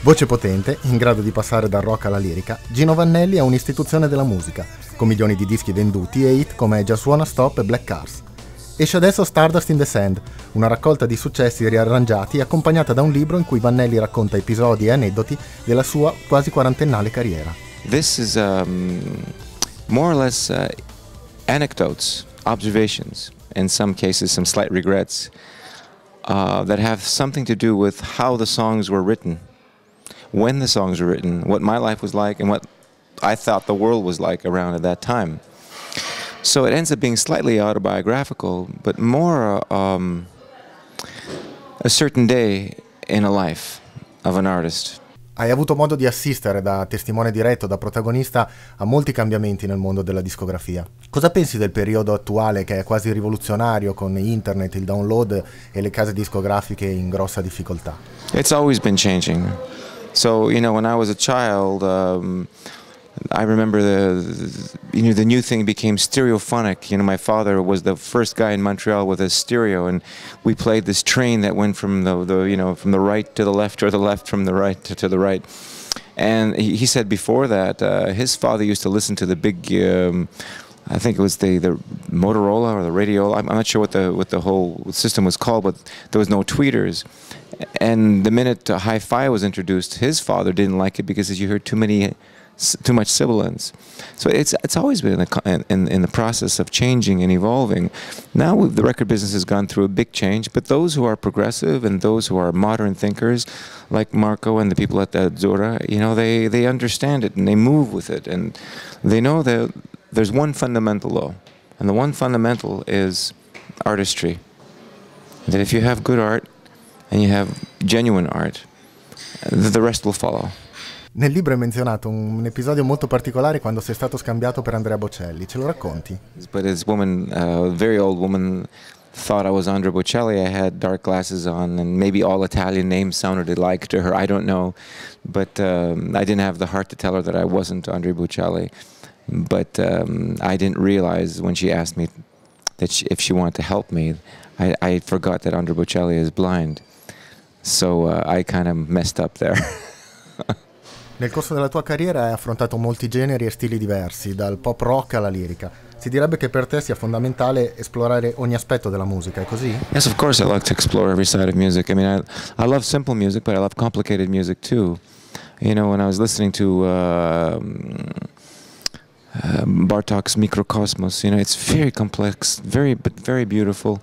Voce potente, in grado di passare dal rock alla lirica, Gino Vannelli è un'istituzione della musica, con milioni di dischi venduti e hit come Just Wanna Stop e Black Cars. Esce adesso Stardust in the Sand, una raccolta di successi riarrangiati accompagnata da un libro in cui Vannelli racconta episodi e aneddoti della sua quasi quarantennale carriera. This is more or less anecdotes, observations, in some cases some slight regrets, that have something to do with how the songs were written, when the songs were written, what my life was like, and what I thought the world was like around at that time. So it ends up being slightly autobiographical, but more a certain day in a life of an artist. Hai avuto modo di assistere da testimone diretto, da protagonista, a molti cambiamenti nel mondo della discografia. Cosa pensi del periodo attuale che è quasi rivoluzionario con internet, il download e le case discografiche in grossa difficoltà? It's always been changing. So, you know, when I was a child, I remember the new thing became stereophonic. You know, my father was the first guy in Montreal with a stereo, and we played this train that went from from the right to the left, or the left from the right to the right. And he said before that his father used to listen to the big, I think it was the Motorola or the Radiola. I'm not sure what the whole system was called, but there was no tweeters. And the minute hi-fi was introduced, his father didn't like it because you heard too much sibilance. So it's always been in the process of changing and evolving. Now the record business has gone through a big change, but those who are progressive and those who are modern thinkers, like Marco and the people at the Azzurra, you know, they understand it and they move with it, and they know that there's one fundamental law, and the one fundamental is artistry. That if you have good art and you have genuine art, the rest will follow. Nel libro è menzionato un episodio molto particolare quando sei stato scambiato per Andrea Bocelli. Ce lo racconti? But this woman, a very old woman, thought I was Andrea Bocelli. I had dark glasses on, and maybe all Italian names sounded alike to her. I don't know. But I didn't have the heart to tell her that I wasn't Andrea Bocelli. But I didn't realize when she asked me that if she wanted to help me, I forgot that Andrea Bocelli is blind. So I kind of messed up there. Nel corso della tua carriera hai affrontato molti generi e stili diversi, dal pop rock alla lirica. Si direbbe che per te sia fondamentale esplorare ogni aspetto della musica, è così? Yes, of course I like to explore every side of music. I mean, I love simple music, but I love complicated music too. You know, when I was listening to Bartok's Mikrokosmos, you know, it's very complex, but very beautiful.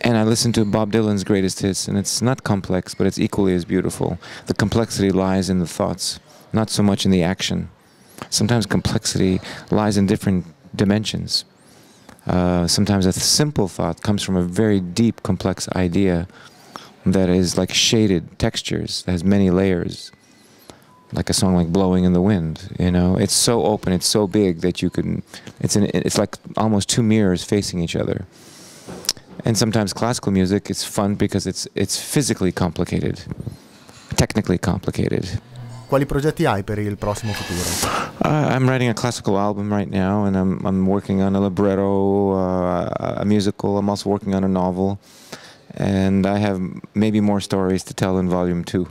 And I listened to Bob Dylan's greatest hits, and it's not complex, but it's equally as beautiful. The complexity lies in the thoughts, not so much in the action. Sometimes complexity lies in different dimensions. Sometimes a simple thought comes from a very deep, complex idea that is like shaded textures, that has many layers. Like a song like Blowing in the Wind, you know? It's so open, it's so big that you can, it's like almost two mirrors facing each other. And sometimes classical music is fun because it's physically complicated, technically complicated. Quali progetti hai per il prossimo futuro? I'm writing a classical album right now, and I'm working on a libretto, a musical. I'm also working on a novel, and I have maybe more stories to tell in volume 2.